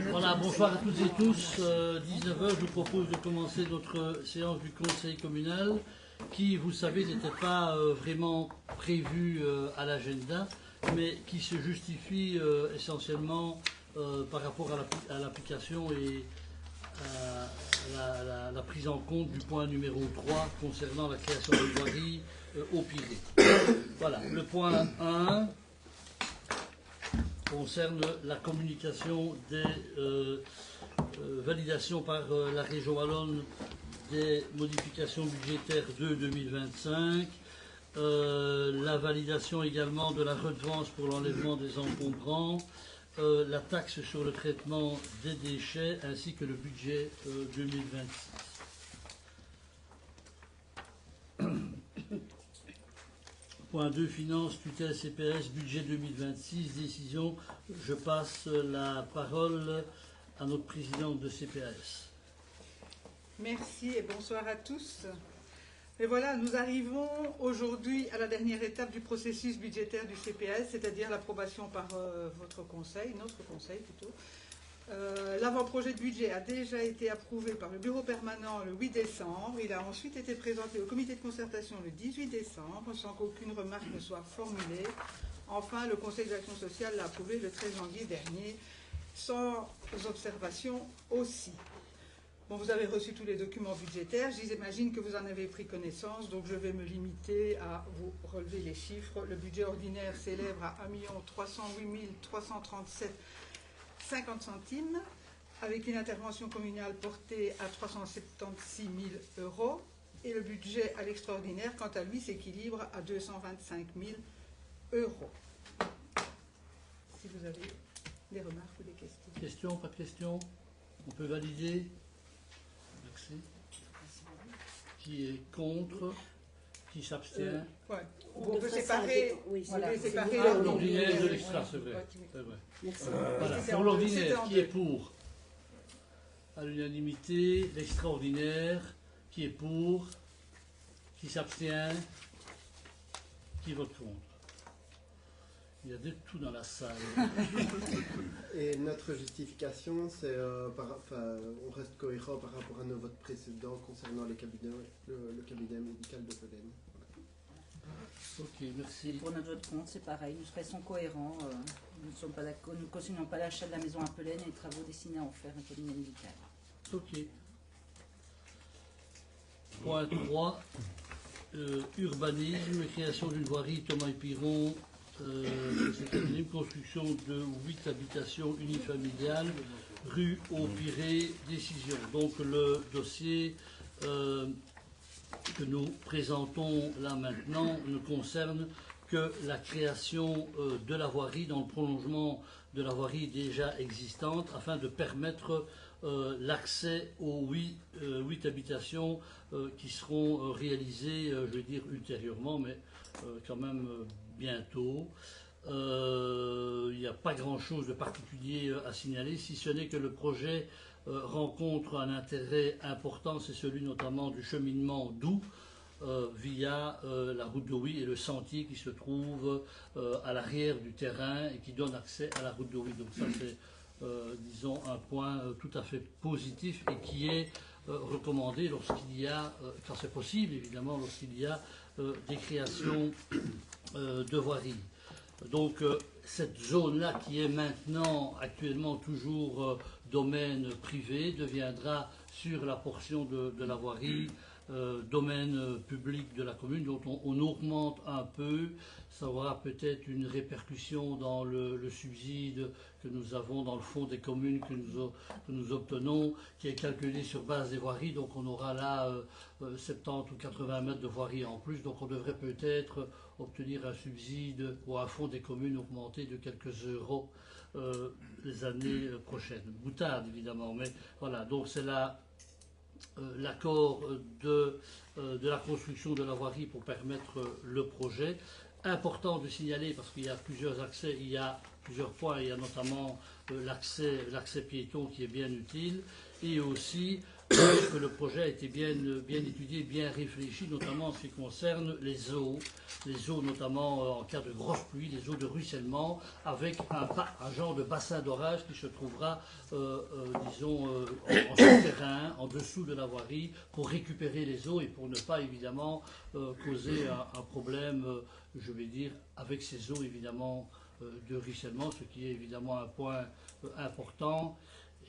Voilà, bonsoir à toutes et tous. 19 h, je vous propose de commencer notre séance du Conseil communal qui, vous savez, n'était pas vraiment prévue à l'agenda, mais qui se justifie essentiellement par rapport à l'application et à la prise en compte du point numéro 3 concernant la création de voiries au Pirée. Voilà, le point 1 concerne la communication des validations par la région wallonne des modifications budgétaires de 2025, la validation également de la redevance pour l'enlèvement des encombrants, la taxe sur le traitement des déchets ainsi que le budget 2026. Point 2, finances, tutelle, CPS, budget 2026, décision. Je passe la parole à notre présidente de CPS. Merci et bonsoir à tous. Et voilà, nous arrivons aujourd'hui à la dernière étape du processus budgétaire du CPS, c'est-à-dire l'approbation par votre conseil, notre conseil plutôt. L'avant-projet de budget a déjà été approuvé par le bureau permanent le 8 décembre. Il a ensuite été présenté au comité de concertation le 18 décembre, sans qu'aucune remarque ne soit formulée. Enfin, le conseil d'action sociale l'a approuvé le 13 janvier dernier, sans observation aussi. Bon, vous avez reçu tous les documents budgétaires. J'imagine que vous en avez pris connaissance, donc je vais me limiter à vous relever les chiffres. Le budget ordinaire s'élève à 1 308 337,50 centimes, avec une intervention communale portée à 376 000 €. Et le budget à l'extraordinaire, quant à lui, s'équilibre à 225 000 €. Si vous avez des remarques ou des questions. Questions, pas de questions? On peut valider? Merci. Qui est contre? Qui s'abstient? Ouais. On peut séparer. Voilà. L'ordinaire de l'extra, c'est vrai. C'est vrai. Merci. Voilà. Pour l'ordinaire, qui est pour? À l'unanimité. L'extraordinaire, qui est pour? Qui s'abstient? Qui vote contre? Il y a de tout dans la salle. Et notre justification, c'est on reste cohérent par rapport à nos votes précédents concernant le cabinet médical de Pelenne. Ok, merci. Pour notre vote compte, c'est pareil, nous restons cohérents. Nous ne cautionnons pas l'achat de la maison à Pelenne et les travaux destinés à en faire un cabinet médical. Ok. Point 3. Urbanisme, création d'une voirie Thomas et Piron. C'est une construction de 8 habitations unifamiliales, rue au Pirée, décision. Donc le dossier que nous présentons là maintenant ne concerne que la création de la voirie dans le prolongement de la voirie déjà existante afin de permettre l'accès aux 8 habitations qui seront réalisées, je vais dire ultérieurement, mais quand même bientôt. Il n'y a pas grand-chose de particulier à signaler, si ce n'est que le projet rencontre un intérêt important, c'est celui notamment du cheminement doux via la route de Huy et le sentier qui se trouve à l'arrière du terrain et qui donne accès à la route de Huy. Donc ça c'est, disons, un point tout à fait positif et qui est recommandé lorsqu'il y a, quand c'est possible évidemment, lorsqu'il y a des créations de voiries. Donc cette zone-là qui est maintenant actuellement toujours domaine privé deviendra sur la portion de la voirie domaine public de la commune, dont on augmente un peu. Ça aura peut-être une répercussion dans le subside que nous avons dans le fonds des communes que nous obtenons, qui est calculé sur base des voiries. Donc on aura là 70 ou 80 mètres de voirie en plus. Donc on devrait peut-être obtenir un subside ou un fonds des communes augmenté de quelques euros les années prochaines. Boutade évidemment, mais voilà. Donc c'est là l'accord de la construction de la voirie pour permettre le projet. Important de signaler, parce qu'il y a plusieurs accès, il y a plusieurs points, il y a notamment l'accès piéton qui est bien utile, et aussi que le projet a été bien étudié, bien réfléchi, notamment en ce qui concerne les eaux notamment en cas de grosse pluie, les eaux de ruissellement, avec un genre de bassin d'orage qui se trouvera, disons, en souterrain, en dessous de la voirie, pour récupérer les eaux et pour ne pas évidemment causer un problème, je vais dire, avec ces eaux évidemment de ruissellement, ce qui est évidemment un point important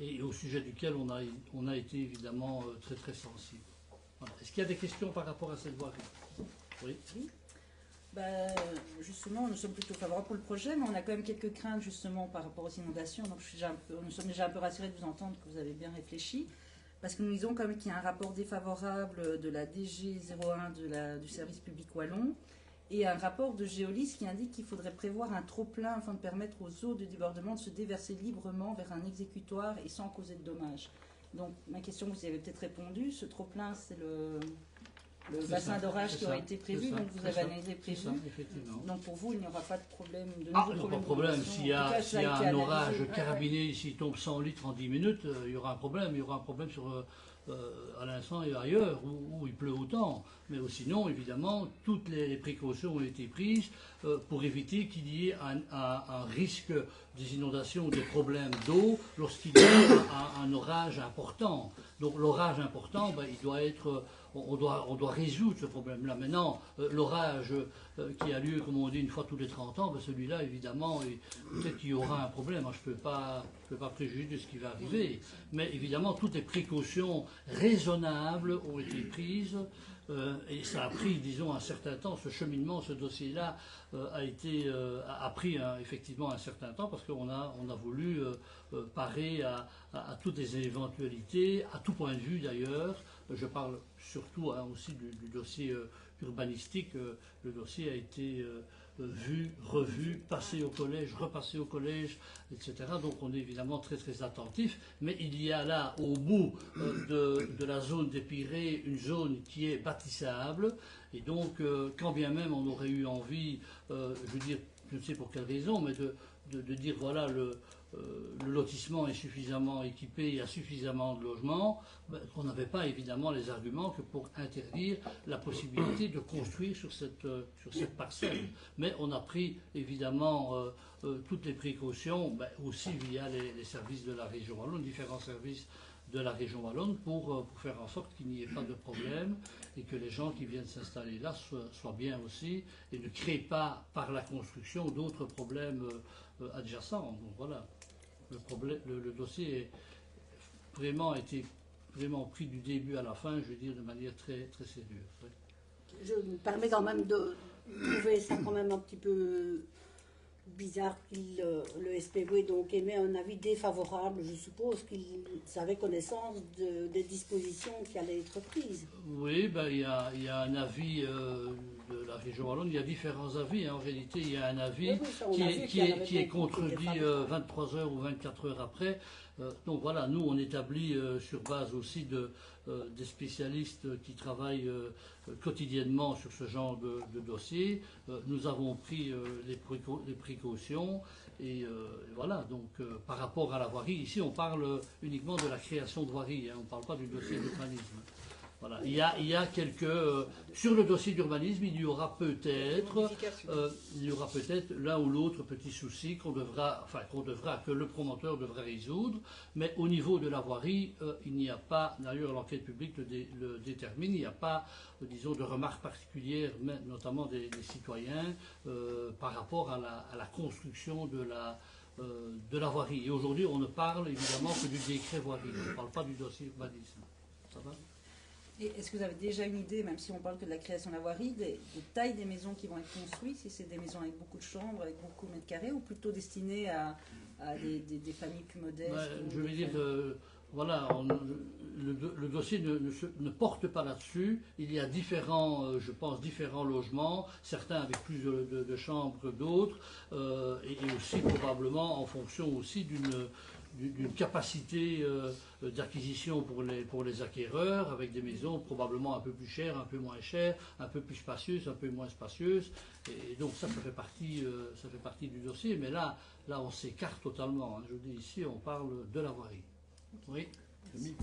et au sujet duquel on a été évidemment très très sensible. Voilà. Est-ce qu'il y a des questions par rapport à cette voirie? Oui. Justement, nous sommes plutôt favorables pour le projet, mais on a quand même quelques craintes justement par rapport aux inondations. Donc nous sommes déjà un peu rassurés de vous entendre que vous avez bien réfléchi, parce que nous disons quand même qu'il y a un rapport défavorable de la DG 01 du service public wallon, et un rapport de Géolis qui indique qu'il faudrait prévoir un trop-plein afin de permettre aux eaux de débordement de se déverser librement vers un exécutoire et sans causer de dommages. Donc ma question, vous y avez peut-être répondu, ce trop-plein c'est le bassin d'orage qui aurait été prévu, donc vous avez analysé prévu. Donc pour vous, il n'y aura pas de problème de nouveau problème. Pas de problème. S'il y a un orage carabiné, s'il tombe 100 litres en 10 minutes, il y aura un problème. Il y aura un problème à l'instant et ailleurs, où il pleut autant. Mais sinon, évidemment, toutes les précautions ont été prises pour éviter qu'il y ait un risque des inondations ou des problèmes d'eau lorsqu'il y a un orage important. Donc l'orage important, il doit être... On doit résoudre ce problème-là. Maintenant, l'orage qui a lieu, comme on dit, une fois tous les 30 ans, celui-là, évidemment, peut-être qu'il y aura un problème. Je ne peux pas préjuger de ce qui va arriver. Mais évidemment, toutes les précautions raisonnables ont été prises. Et ça a pris, disons, un certain temps. Ce cheminement, ce dossier-là a pris effectivement un certain temps parce qu'on a voulu parer à toutes les éventualités, à tout point de vue d'ailleurs. Je parle surtout aussi du dossier urbanistique. Le dossier a été vu, revu, passé au collège, repassé au collège, etc. Donc on est évidemment très très attentif. Mais il y a là, au bout de la zone des Pirées, une zone qui est bâtissable. Et donc, quand bien même on aurait eu envie, je veux dire, je ne sais pour quelle raison, mais de dire voilà, le lotissement est suffisamment équipé, il y a suffisamment de logements, on n'avait pas évidemment les arguments que pour interdire la possibilité de construire sur cette parcelle. Mais on a pris évidemment toutes les précautions, aussi via les services de la région wallonne, différents services de la région wallonne, pour faire en sorte qu'il n'y ait pas de problème et que les gens qui viennent s'installer là soient bien aussi et ne créent pas par la construction d'autres problèmes adjacents. Donc voilà. Le dossier a été vraiment pris du début à la fin, je veux dire, de manière très, très sérieuse. Oui. Je me permets quand même de trouver ça quand même un petit peu bizarre qu'il, le SPV donc émet un avis défavorable. Je suppose qu'il avait connaissance des dispositions qui allaient être prises. Oui, il y a un avis de la région wallonne, il y a différents avis. En réalité, il y a un avis qui est contredit 23 heures ou 24 heures après. Donc voilà, nous on établit sur base aussi des spécialistes qui travaillent quotidiennement sur ce genre de dossier. Nous avons pris les précautions et voilà, donc par rapport à la voirie, ici on parle uniquement de la création de voirie, on ne parle pas du dossier d'urbanisme. Voilà. Il y a quelques... sur le dossier d'urbanisme, il y aura peut-être l'un ou l'autre petit souci que le promoteur devra résoudre, mais au niveau de la voirie, il n'y a pas, d'ailleurs l'enquête publique le détermine, il n'y a pas, disons, de remarques particulières, notamment des citoyens, par rapport à la construction de la voirie. Et aujourd'hui, on ne parle évidemment que du décret voirie, on ne parle pas du dossier urbanisme. Ça va ? Et est-ce que vous avez déjà une idée, même si on parle que de la création de la voirie, des tailles des maisons qui vont être construites, si c'est des maisons avec beaucoup de chambres, avec beaucoup de mètres carrés, ou plutôt destinées à des familles plus modestes? Je veux dire, voilà, le dossier ne porte pas là-dessus. Il y a différents logements, certains avec plus de chambres que d'autres, et aussi probablement en fonction aussi d'une capacité d'acquisition pour les acquéreurs, avec des maisons probablement un peu plus chères, un peu moins chères, un peu plus spacieuses, un peu moins spacieuses. Et donc ça fait partie du dossier. Mais là on s'écarte totalement. Je vous dis ici, on parle de la voirie. Oui. Il n'y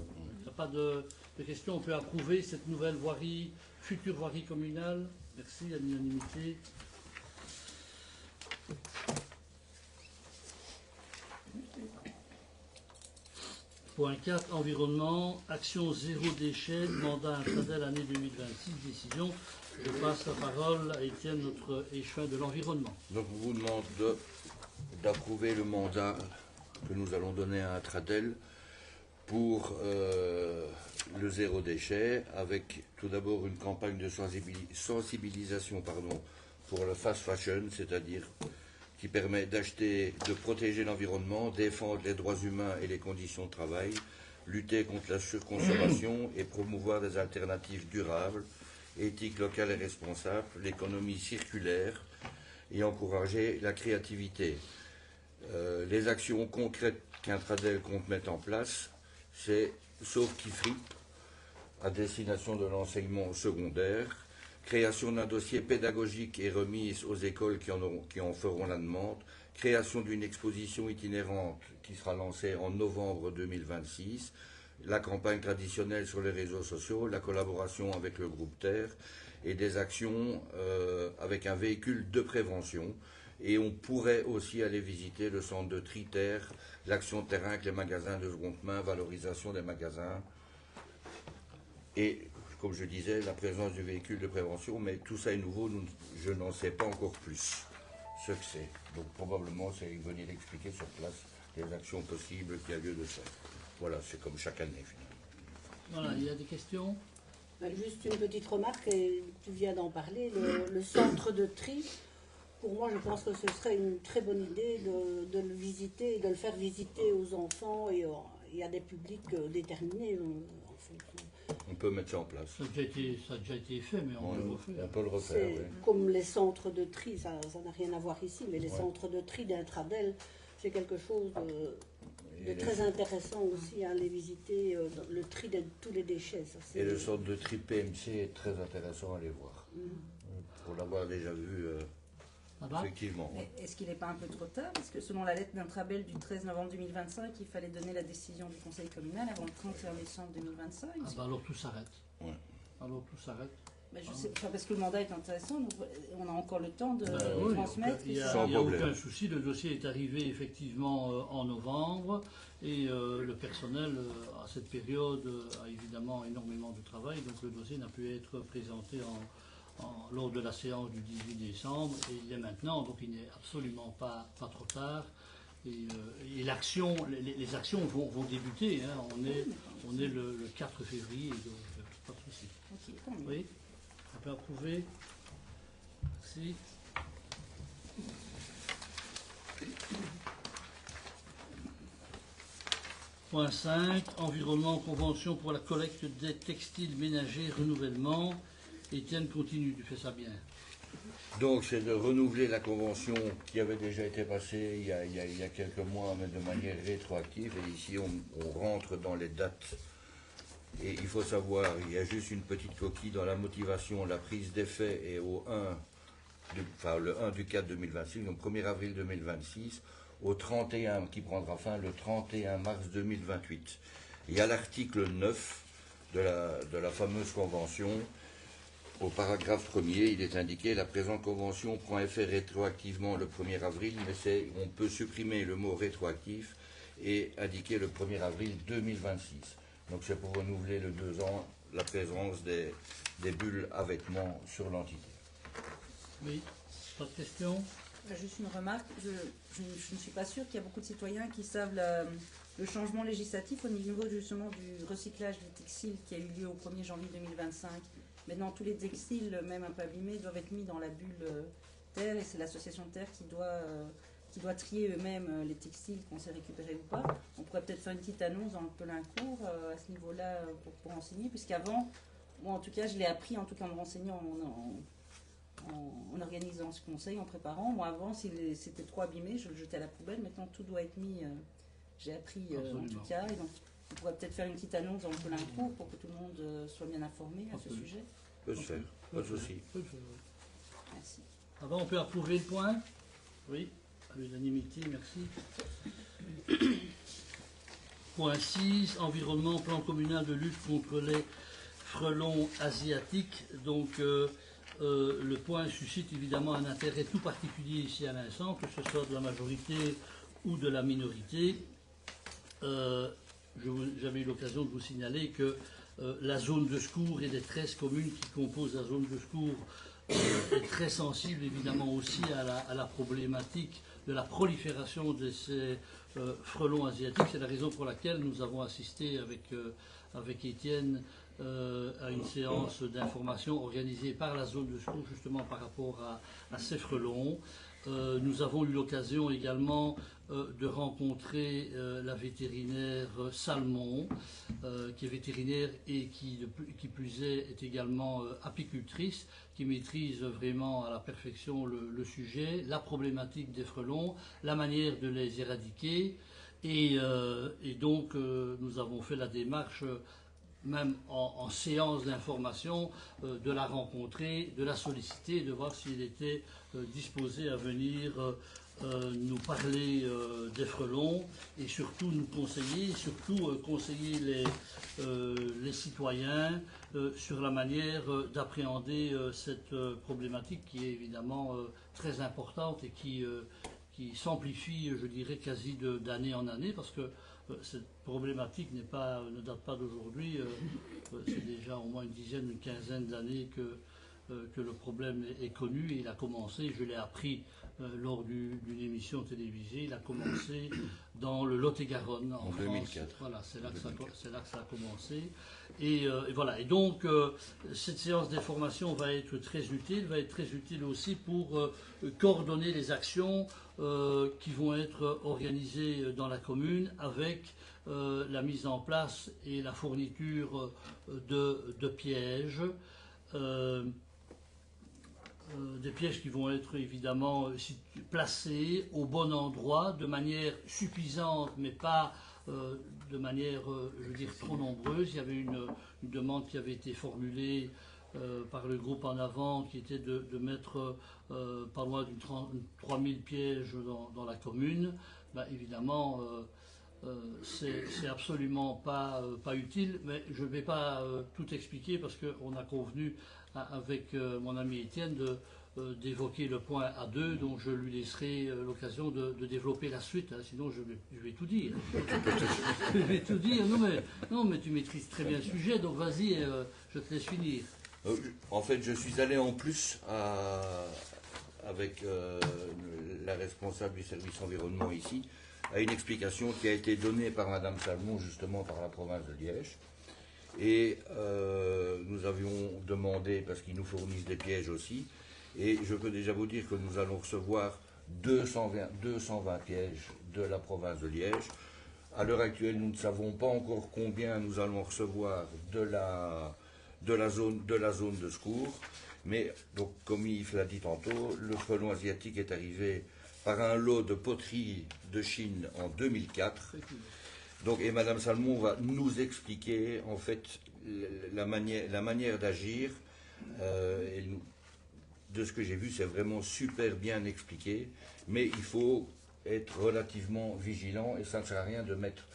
a pas de questions. On peut approuver cette nouvelle voirie, future voirie communale. Merci, à l'unanimité. Point 4, environnement, action zéro déchet, mandat Intradel année 2026, décision. Je passe la parole à Étienne, notre échevin de l'environnement. Donc on vous demande d'approuver le mandat que nous allons donner à Intradel pour le zéro déchet, avec tout d'abord une campagne de sensibilisation pour le fast fashion, c'est-à-dire qui permet de protéger l'environnement, défendre les droits humains et les conditions de travail, lutter contre la surconsommation et promouvoir des alternatives durables, éthique locale et responsable, l'économie circulaire et encourager la créativité. Les actions concrètes qu'Intradel compte mettre en place, c'est Sauve qui fripe à destination de l'enseignement secondaire, création d'un dossier pédagogique et remise aux écoles qui en feront la demande, création d'une exposition itinérante qui sera lancée en novembre 2026, la campagne traditionnelle sur les réseaux sociaux, la collaboration avec le groupe Terre et des actions avec un véhicule de prévention. Et on pourrait aussi aller visiter le centre de tri Terre, l'action de terrain avec les magasins de seconde main, valorisation des magasins et, comme je disais, la présence du véhicule de prévention, mais tout ça est nouveau, je n'en sais pas encore plus ce que c'est. Donc probablement, c'est venir expliquer sur place les actions possibles qu'il y a lieu de faire. Voilà, c'est comme chaque année finalement. Voilà, il y a des questions? Juste une petite remarque, et tu viens d'en parler, le centre de tri, pour moi je pense que ce serait une très bonne idée de le visiter, de le faire visiter aux enfants et à des publics déterminés. En fonction. On peut mettre ça en place. Ça a déjà été fait, mais on peut le refaire. On peut le refaire, oui. Comme les centres de tri, ça n'a rien à voir ici, mais les centres de tri d'Intradel, c'est quelque chose de très intéressant aussi à les visiter, le tri de tous les déchets. Ça, et le centre de tri PMC est très intéressant à aller voir. Pour l'avoir déjà vu, effectivement. Mais est-ce qu'il n'est pas un peu trop tard? Parce que selon la lettre d'Intradel du 13 novembre 2025, il fallait donner la décision du Conseil communal avant le 31 décembre 2025. Ah bah alors tout s'arrête. Ouais. Alors tout s'arrête. Je sais pas, parce que le mandat est intéressant, donc on a encore le temps de Oui, transmettre. il n'y a, Sans problème. aucun souci, le dossier est arrivé effectivement en novembre et le personnel à cette période a évidemment énormément de travail, donc le dossier n'a pu être présenté lors de la séance du 18 décembre et il est maintenant, donc il n'est absolument pas trop tard. Et l'action, les actions vont débuter, hein. On est le 4 février, donc pas de souci. Ok, tant mieux. Oui, on peut approuver. Merci. Point 5, environnement, convention pour la collecte des textiles ménagers, renouvellement. Étienne, continue, tu fais ça bien. Donc c'est de renouveler la convention qui avait déjà été passée il y a quelques mois, mais de manière rétroactive. Et ici, on rentre dans les dates. Et il faut savoir, il y a juste une petite coquille dans la motivation, la prise d'effet est le 1 du 4 2026, donc 1er avril 2026, au 31, qui prendra fin le 31 mars 2028. Il y a l'article 9 de la fameuse convention. Au paragraphe 1er, il est indiqué « La présente convention prend effet rétroactivement le 1er avril, mais on peut supprimer le mot rétroactif et indiquer le 1er avril 2026. » Donc c'est pour renouveler le 2 ans la présence des bulles à vêtements sur l'entité. Oui, pas de questions? Juste une remarque, je ne suis pas sûre qu'il y a beaucoup de citoyens qui savent le changement législatif au niveau justement du recyclage des textiles qui a eu lieu au 1er janvier 2025. Maintenant, tous les textiles, même un peu abîmés, doivent être mis dans la bulle Terre et c'est l'association Terre qui doit trier eux-mêmes les textiles qu'on sait récupérer ou pas. On pourrait peut-être faire une petite annonce dans le Pelincourt à ce niveau-là pour enseigner, puisqu'avant, moi en tout cas, je l'ai appris en tout cas en me renseignant, en organisant ce conseil, en préparant. Moi avant, si c'était trop abîmé, je le jetais à la poubelle. Maintenant, tout doit être mis, j'ai appris en tout cas. Et donc, on pourrait peut-être faire une petite annonce dans le Pelincourt pour que tout le monde soit bien informé à ce sujet. Peut se faire, pas de souci. Merci. Avant, on peut approuver le point? Oui, à l'unanimité, merci. point 6, environnement, plan communal de lutte contre les frelons asiatiques. Donc, le point suscite évidemment un intérêt tout particulier ici à l'instant, que ce soit de la majorité ou de la minorité. J'avais eu l'occasion de vous signaler que la zone de secours et les 13 communes qui composent la zone de secours est très sensible évidemment aussi à la problématique de la prolifération de ces frelons asiatiques. C'est la raison pour laquelle nous avons assisté avec Étienne à une séance d'information organisée par la zone de secours justement par rapport à ces frelons. Nous avons eu l'occasion également de rencontrer la vétérinaire Salmon, qui est vétérinaire et qui plus est également apicultrice, qui maîtrise vraiment à la perfection le sujet, la problématique des frelons, la manière de les éradiquer. Et donc nous avons fait la démarche, même en séance d'information, de la rencontrer, de la solliciter, de voir s'il était disposé à venir nous parler des frelons et surtout nous conseiller, conseiller les citoyens sur la manière d'appréhender cette problématique qui est évidemment très importante et qui s'amplifie, je dirais, quasi d'année en année, parce que cette problématique ne date pas d'aujourd'hui. C'est déjà au moins une quinzaine d'années que le problème est connu. Et il a commencé, je l'ai appris lors d'une émission télévisée, il a commencé dans le Lot-et-Garonne en France. 2004. Voilà, c'est là que ça a commencé. Et voilà. Et donc, cette séance d'information va être très utile aussi pour coordonner les actions qui vont être organisées dans la commune avec la mise en place et la fourniture de pièges. Des pièges qui vont être évidemment placés au bon endroit, de manière suffisante, mais pas de manière, je veux dire, trop nombreuse. Il y avait une demande qui avait été formulée par le groupe En Avant, qui était de mettre pas loin d'une 3000 pièges dans la commune. Ben, évidemment, c'est absolument pas utile, mais je ne vais pas tout expliquer parce qu'on a convenu avec mon ami Étienne d'évoquer le point à deux, donc je lui laisserai l'occasion de développer la suite, hein, sinon je vais tout dire. Je vais tout dire. Non, mais tu maîtrises très bien le sujet, donc vas-y, je te laisse finir. En fait, je suis allé en plus avec la responsable du service environnement ici, à une explication qui a été donnée par Madame Salmon, justement par la province de Liège. Et nous avions demandé, parce qu'ils nous fournissent des pièges aussi, et je peux déjà vous dire que nous allons recevoir 220 pièges de la province de Liège. À l'heure actuelle, nous ne savons pas encore combien nous allons recevoir de la zone de secours, mais donc, comme Yves l'a dit tantôt, le frelon asiatique est arrivé par un lot de poteries de Chine en 2004. Donc, et Madame Salmon va nous expliquer en fait la manière d'agir. De ce que j'ai vu, c'est vraiment super bien expliqué, mais il faut être relativement vigilant et ça ne sert à rien de mettre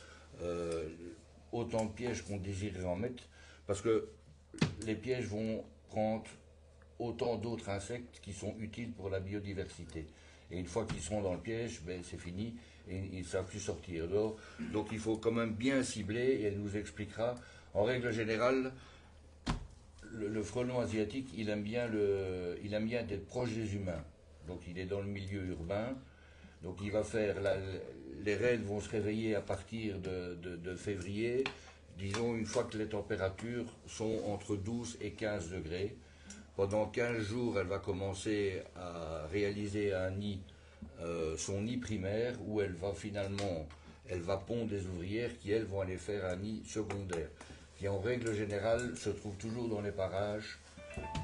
autant de pièges qu'on désirerait en mettre, parce que les pièges vont prendre autant d'autres insectes qui sont utiles pour la biodiversité. Et une fois qu'ils sont dans le piège, ben, c'est fini et ils ne savent plus sortir. Donc il faut quand même bien cibler, et elle nous expliquera. En règle générale, le frelon asiatique, il aime bien d'être proche des humains. Donc il est dans le milieu urbain. Donc il va faire, les reines vont se réveiller à partir de février, disons une fois que les températures sont entre 12 et 15 degrés. Pendant 15 jours, elle va commencer à réaliser un nid, son nid primaire, où elle va pondre des ouvrières qui, elles, vont aller faire un nid secondaire, qui en règle générale se trouve toujours dans les parages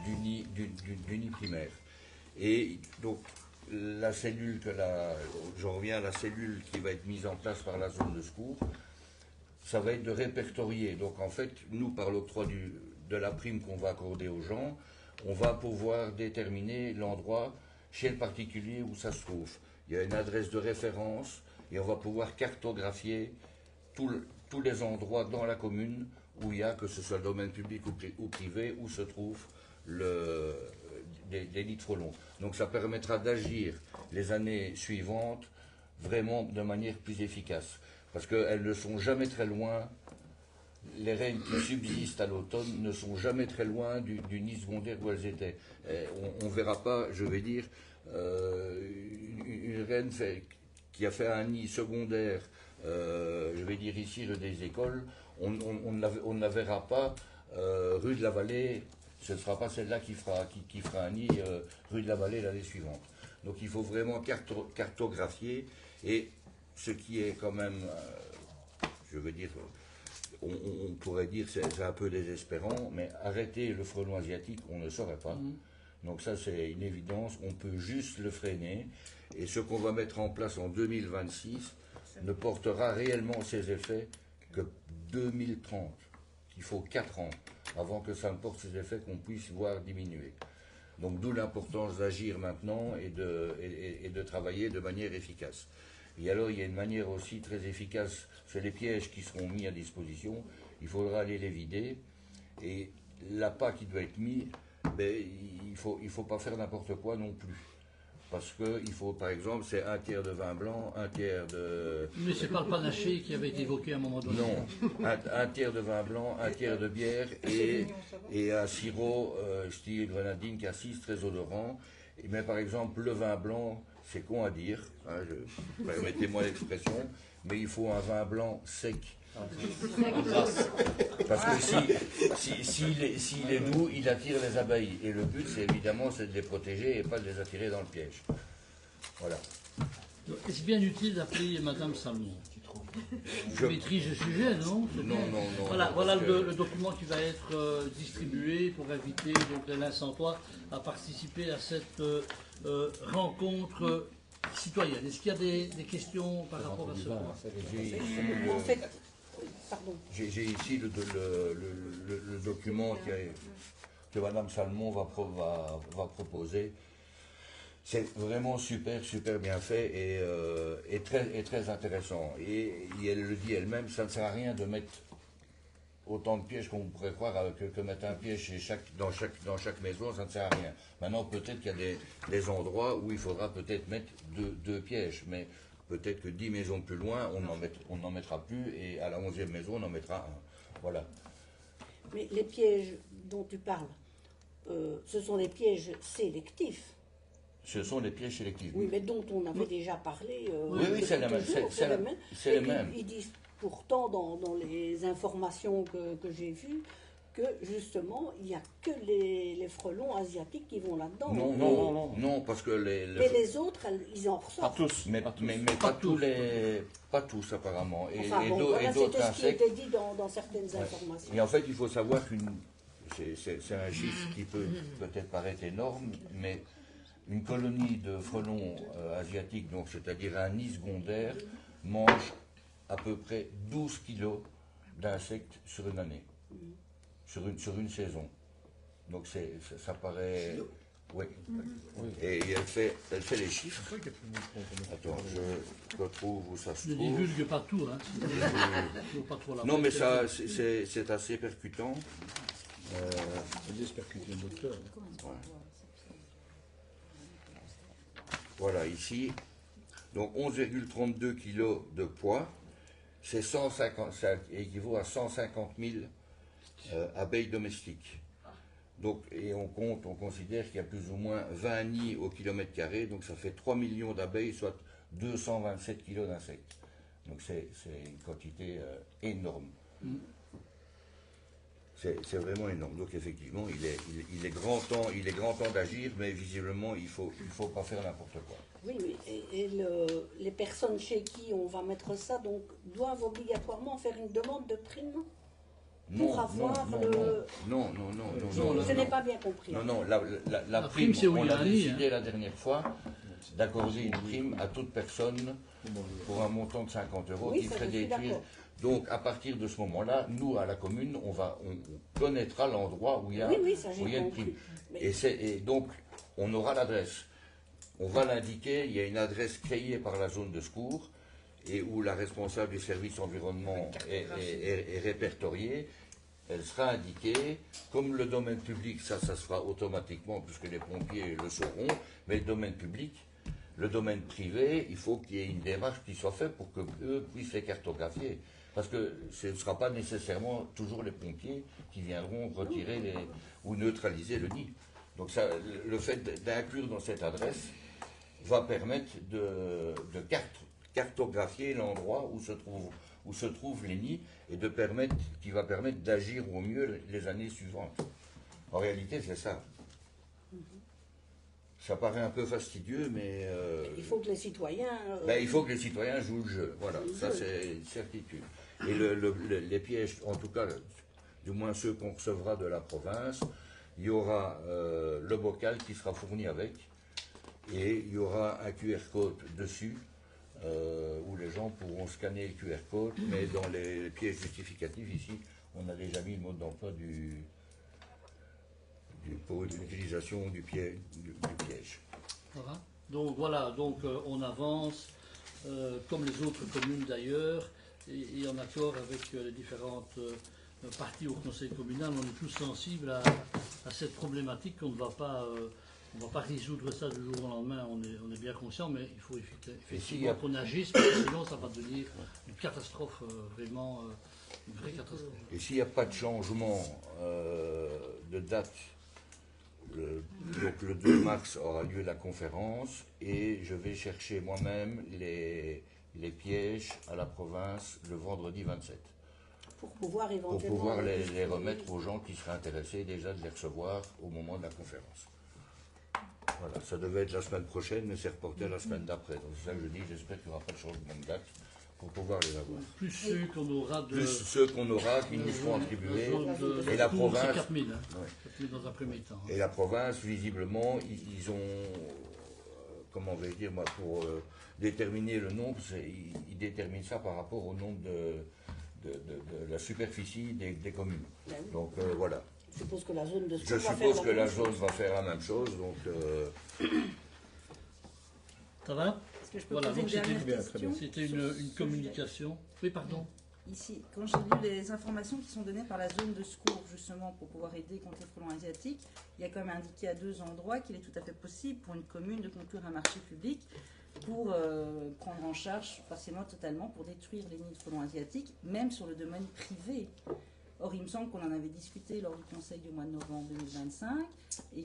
du nid primaire. Et donc, j'en reviens à la cellule qui va être mise en place par la zone de secours, ça va être de répertorier. Donc en fait, nous, par l'octroi de la prime qu'on va accorder aux gens, on va pouvoir déterminer l'endroit chez le particulier où ça se trouve. Il y a une adresse de référence et on va pouvoir cartographier tous les endroits dans la commune où il y a, que ce soit le domaine public ou privé, où se trouvent des nids de frelons. Donc ça permettra d'agir les années suivantes vraiment de manière plus efficace. Parce qu'elles ne sont jamais très loin, les reines qui subsistent à l'automne ne sont jamais très loin du nid secondaire où elles étaient. On ne verra pas, je vais dire, une reine qui a fait un nid secondaire, je vais dire ici, rue des Écoles, on ne la verra pas rue de la Vallée, ce ne sera pas celle-là qui fera un nid rue de la Vallée l'année suivante. Donc il faut vraiment cartographier, et ce qui est quand même, je veux dire, on pourrait dire c'est un peu désespérant, mais arrêter le frelon asiatique, on ne saurait pas. Donc ça, c'est une évidence, on peut juste le freiner, et ce qu'on va mettre en place en 2026 ne portera réellement ses effets que 2030. Il faut 4 ans avant que ça ne porte ses effets, qu'on puisse voir diminuer. Donc d'où l'importance d'agir maintenant et de travailler de manière efficace. Et alors il y a une manière aussi très efficace, c'est les pièges qui seront mis à disposition, il faudra aller les vider, et l'appât qui doit être mis, ben, il faut pas faire n'importe quoi non plus. Parce qu'il faut, par exemple, c'est 1 tiers de vin blanc, 1 tiers de... Mais c'est pas le panaché qui avait été évoqué à un moment donné. Non, 1 tiers de vin blanc, 1 tiers de bière et un sirop style grenadine cassis très odorant. Mais par exemple, le vin blanc, c'est con à dire, hein, permettez-moi l'expression, mais il faut un vin blanc sec. Parce que s'il est doux, il attire les abeilles. Et le but, c'est évidemment de les protéger et pas de les attirer dans le piège. Voilà. Est-ce bien utile d'appeler Madame Salmon? Je maîtrise le sujet, non? Non. Voilà le document qui va être distribué pour inviter donc, les Lincentois à participer à cette rencontre citoyenne. Est-ce qu'il y a des questions par rapport à ce point? En fait, pardon. J'ai ici le document que Madame Salmon va proposer. C'est vraiment super bien fait et très intéressant. Et elle le dit elle-même, ça ne sert à rien de mettre autant de pièges qu'on pourrait croire que mettre un piège dans chaque maison, ça ne sert à rien. Maintenant, peut-être qu'il y a des endroits où il faudra peut-être mettre deux pièges, mais peut-être que 10 maisons plus loin, on n'en mettra plus, et à la 11e maison, on en mettra un. Voilà. Mais les pièges dont tu parles, ce sont des pièges sélectifs. Ce sont des pièges sélectifs. Oui, mais dont on avait déjà parlé. Oui, c'est les mêmes. Ils disent pourtant dans les informations que j'ai vues que justement il n'y a que les frelons asiatiques qui vont là-dedans. Non, parce que mais les autres, ils en ressortent. Pas tous, mais pas tous apparemment. Enfin, voilà, c'était ce qui était dit dans certaines informations. Et en fait, il faut savoir c'est un chiffre qui peut peut-être paraître énorme, mais une colonie de frelons asiatiques, donc c'est-à-dire un nid secondaire, mange à peu près 12 kilos d'insectes sur une année, sur une saison. Donc ça paraît... Oui. Et elle fait les chiffres. Attends, je retrouve où ça se Ne trouve. divulgue pas tout, hein. Faut pas trop la Non, mais mettre. ça, c'est assez percutant. Voilà, ici, donc 11,32 kg de poids, ça équivaut à 150 000 abeilles domestiques. Donc, et on considère qu'il y a plus ou moins 20 nids au kilomètre carré, donc ça fait 3 millions d'abeilles, soit 227 kg d'insectes. Donc c'est une quantité énorme. C'est vraiment énorme. Donc effectivement, il est grand temps d'agir, mais visiblement, il faut pas faire n'importe quoi. Oui, mais les personnes chez qui on va mettre ça donc, doivent obligatoirement faire une demande de prime pour avoir le... Non. Je n'ai pas bien compris. Non, la prime, prime, c'est où on il y a a un nid, décidé la dernière fois d'accorder une prime à toute personne pour un montant de 50 € Oui, qui ça, ferait je suis détruire. d'accord. Donc, à partir de ce moment-là, nous, à la commune, on connaîtra l'endroit où il y a, Oui, ça, j'ai où il y a une compris. prime. Mais- Et donc, on aura l'adresse. On va l'indiquer, il y a une adresse créée par la zone de secours, et où la responsable du service environnement est répertoriée, elle sera indiquée, comme le domaine public, ça se fera automatiquement puisque les pompiers le sauront, mais le domaine public, le domaine privé, il faut qu'il y ait une démarche qui soit faite pour qu'eux puissent les cartographier. Parce que ce ne sera pas nécessairement toujours les pompiers qui viendront retirer ou neutraliser le nid. Donc ça, le fait d'inclure dans cette adresse va permettre de cartographier l'endroit où se trouvent les nids et qui va permettre d'agir au mieux les années suivantes. En réalité, c'est ça. Ça paraît un peu fastidieux, mais... il faut que les citoyens... il faut que les citoyens jouent le jeu. Voilà, ça c'est une certitude. Et les pièges, en tout cas, du moins ceux qu'on recevra de la province, il y aura le bocal qui sera fourni avec, et il y aura un QR code dessus, où les gens pourront scanner le QR code, mais dans les pièges justificatifs, ici, on a déjà mis le mode d'emploi pour l'utilisation du piège. Voilà. Donc voilà, on avance, comme les autres communes d'ailleurs, et en accord avec les différentes parties au conseil communal. On est tous sensibles à cette problématique qu'on ne va pas... on ne va pas résoudre ça du jour au lendemain, on est bien conscient, mais il faut effectivement qu'on agisse, parce que sinon ça va devenir une catastrophe, vraiment une vraie catastrophe. Et s'il n'y a pas de changement de date, donc le 2 mars aura lieu la conférence, et je vais chercher moi-même les pièges à la province le vendredi 27. Pour pouvoir éventuellement... Pour pouvoir les remettre aux gens qui seraient intéressés déjà de les recevoir au moment de la conférence. Voilà, ça devait être la semaine prochaine, mais c'est reporté à la semaine d'après. Donc c'est ça que je dis, j'espère qu'il n'y aura pas de changement de date pour pouvoir les avoir. Plus ceux qu'on aura qui nous seront attribués. Et la province... C'est 4 000, hein, ouais. 4 000 dans un premier temps. Hein. Et la province, visiblement, ils ont... comment vais-je dire, moi, pour déterminer le nombre, ils déterminent ça par rapport au nombre de la superficie des communes. Donc voilà. Je suppose que la zone de Je suppose que la zone va faire la même chose, donc... Ça va? Est-ce que je peux voilà, poser une dernière question? C'était une communication. Oui, pardon. Ici, quand j'ai lu les informations qui sont données par la zone de secours, justement, pour pouvoir aider contre les frelons asiatiques, il y a quand même indiqué à 2 endroits qu'il est tout à fait possible pour une commune de conclure un marché public pour prendre en charge, partiellement, totalement, pour détruire les nids de frelons asiatiques, même sur le domaine privé. Or, il me semble qu'on en avait discuté lors du conseil du mois de novembre 2025 et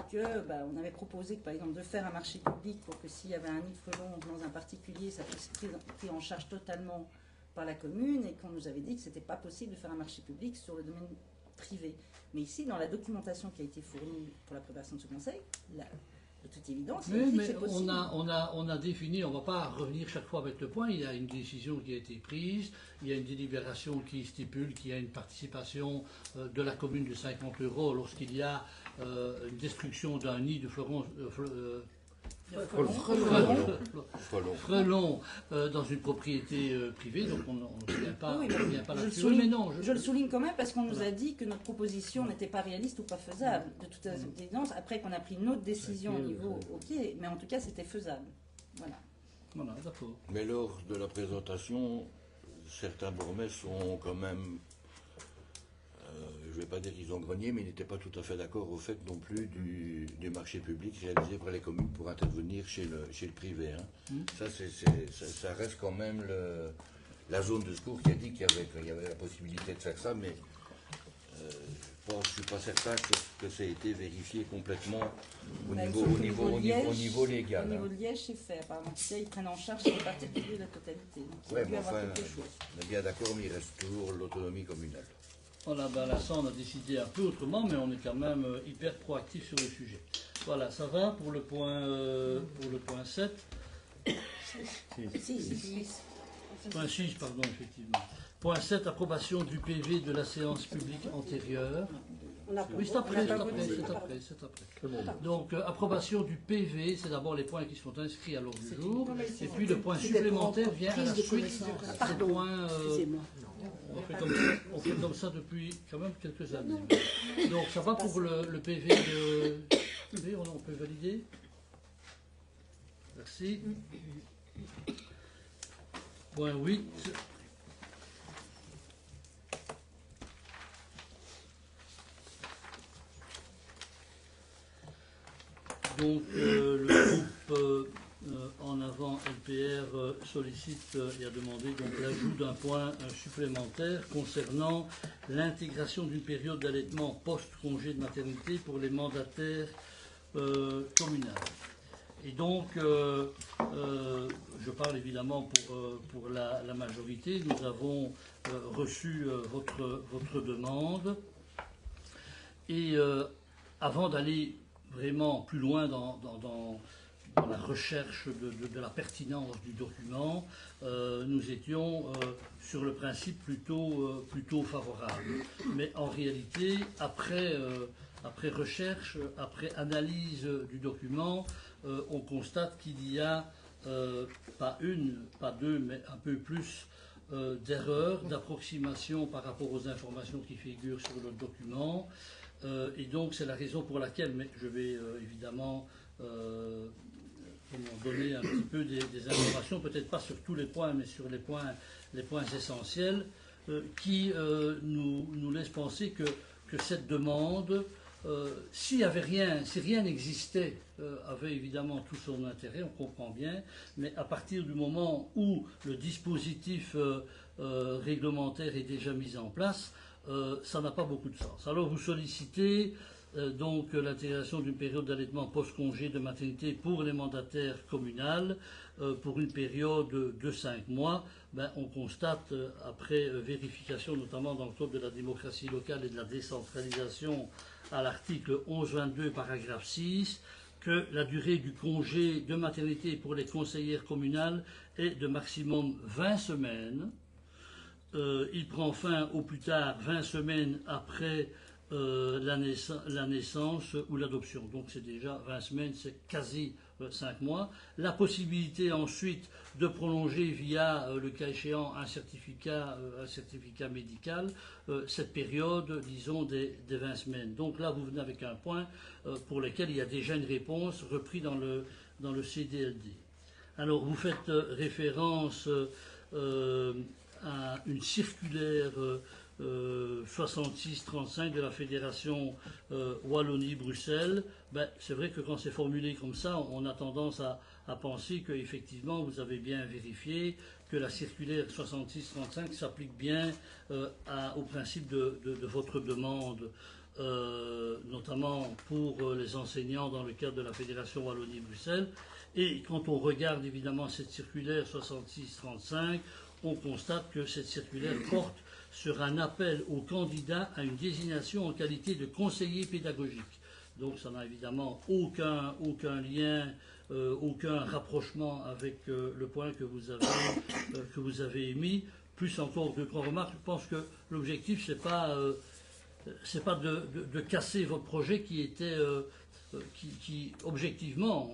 on avait proposé, par exemple, de faire un marché public pour que s'il y avait un nid de frelons dans un particulier, ça puisse être pris en charge totalement par la commune, et qu'on nous avait dit que ce n'était pas possible de faire un marché public sur le domaine privé. Mais ici, dans la documentation qui a été fournie pour la préparation de ce conseil, de toute évidence, oui, mais c'est possible. on a défini, on ne va pas revenir chaque fois avec le point, il y a une décision qui a été prise, il y a une délibération qui stipule qu'il y a une participation de la commune de 50 € lorsqu'il y a une destruction d'un nid de frelons dans une propriété privée, donc on ne vient pas, là-dessus. Mais non, je le souligne quand même parce qu'on nous a dit que notre proposition n'était pas réaliste ou pas faisable. De toute évidence, après qu'on a pris une autre décision au niveau, ok, mais en tout cas c'était faisable. Voilà, d'accord. Mais lors de la présentation, certains bourgmestres ont quand même, je ne vais pas dire qu'ils ont grogné, mais ils n'étaient pas tout à fait d'accord au fait non plus du marché public réalisé par les communes pour intervenir chez le privé. Hein. Ça reste quand même la zone de secours qui a dit qu'il y avait la possibilité de faire ça, mais je ne suis pas certain que ça ait été vérifié complètement au niveau légal. Au niveau de Liège, c'est fait. Apparemment, ils prennent en charge les particuliers de la totalité. Oui, mais enfin, on est bien d'accord, mais il reste toujours l'autonomie communale. Voilà, là, ça, on a décidé un peu autrement, mais on est quand même hyper proactif sur le sujet. Voilà, ça va pour le point 7. Point 6, pardon, effectivement. Point 7, approbation du PV de la séance publique antérieure. Oui, c'est après. Donc, approbation du PV, c'est d'abord les points qui sont inscrits à l'ordre du jour, et puis le point supplémentaire vient à la suite des points... On fait comme ça depuis quand même quelques années. Donc ça va pour le PV de... On peut valider. Merci. Point 8. Donc le groupe en avant LPR sollicite et a demandé donc l'ajout d'un point supplémentaire concernant l'intégration d'une période d'allaitement post-congé de maternité pour les mandataires communaux. Et donc, je parle évidemment pour la majorité, nous avons reçu votre demande. Et avant d'aller vraiment plus loin dans la recherche de la pertinence du document, nous étions sur le principe plutôt favorable. Mais en réalité, après recherche, après analyse du document, on constate qu'il y a pas une, pas deux, mais un peu plus d'erreurs, d'approximation par rapport aux informations qui figurent sur le document. Et donc c'est la raison pour laquelle, mais je vais évidemment donner un petit peu des informations, peut-être pas sur tous les points, mais sur les points essentiels, qui nous laissent penser que cette demande, si rien n'existait, avait évidemment tout son intérêt, on comprend bien, mais à partir du moment où le dispositif réglementaire est déjà mis en place, ça n'a pas beaucoup de sens. Alors vous sollicitez donc l'intégration d'une période d'allaitement post-congé de maternité pour les mandataires communales pour une période de 5 mois. On constate, après vérification notamment dans le code de la démocratie locale et de la décentralisation à l'article 1122 paragraphe 6, que la durée du congé de maternité pour les conseillères communales est de maximum 20 semaines. Il prend fin au plus tard 20 semaines après la naissance ou l'adoption. Donc c'est déjà 20 semaines, c'est quasi 5 mois. La possibilité ensuite de prolonger via le cas échéant un certificat médical cette période, disons, des 20 semaines. Donc là, vous venez avec un point pour lequel il y a déjà une réponse reprise dans le CDLD. Alors vous faites référence à une circulaire 66-35 de la Fédération Wallonie-Bruxelles. C'est vrai que quand c'est formulé comme ça, on a tendance à penser qu'effectivement vous avez bien vérifié que la circulaire 66-35 s'applique bien au principe de votre demande, notamment pour les enseignants dans le cadre de la Fédération Wallonie-Bruxelles. Et quand on regarde évidemment cette circulaire 66-35, on constate que cette circulaire porte sur un appel aux candidats à une désignation en qualité de conseiller pédagogique. Donc ça n'a évidemment aucun lien, aucun rapprochement avec le point que vous avez émis. Plus encore que trois remarques, je pense que l'objectif c'est pas de casser votre projet qui était qui objectivement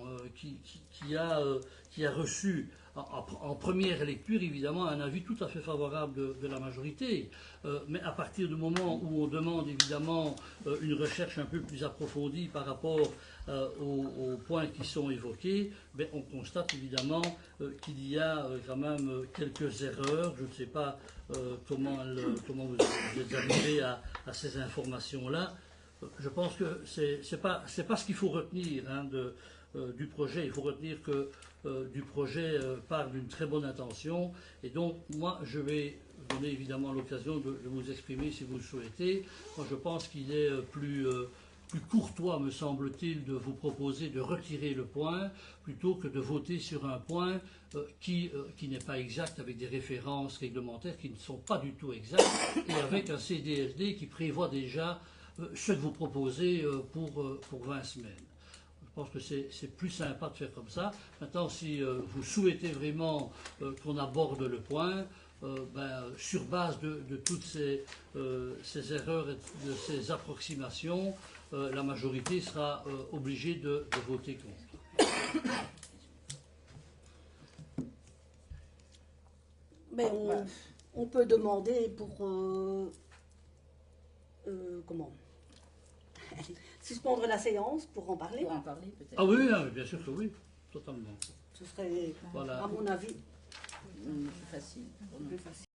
qui a reçu en première lecture, évidemment, un avis tout à fait favorable de la majorité. Mais à partir du moment où on demande, évidemment, une recherche un peu plus approfondie par rapport aux points qui sont évoqués, on constate, évidemment, qu'il y a quand même quelques erreurs. Je ne sais pas comment vous êtes arrivé à ces informations-là. Je pense que c'est pas ce qu'il faut retenir du projet. Il faut retenir que du projet part d'une très bonne intention. Et donc, moi, je vais donner évidemment l'occasion de vous exprimer si vous le souhaitez. Moi, je pense qu'il est plus courtois, me semble-t-il, de vous proposer de retirer le point plutôt que de voter sur un point qui n'est pas exact, avec des références réglementaires qui ne sont pas du tout exactes et avec un CDLD qui prévoit déjà ce que vous proposez pour 20 semaines. Je pense que c'est plus sympa de faire comme ça. Maintenant, si vous souhaitez vraiment qu'on aborde le point, sur base de toutes ces erreurs et de ces approximations, la majorité sera obligée de voter contre. Mais on peut demander pour suspendre la séance pour en parler. Pour en parler, peut-être. Ah oui, bien sûr que oui, totalement. Ce serait, Voilà. à mon avis. plus facile pour nous.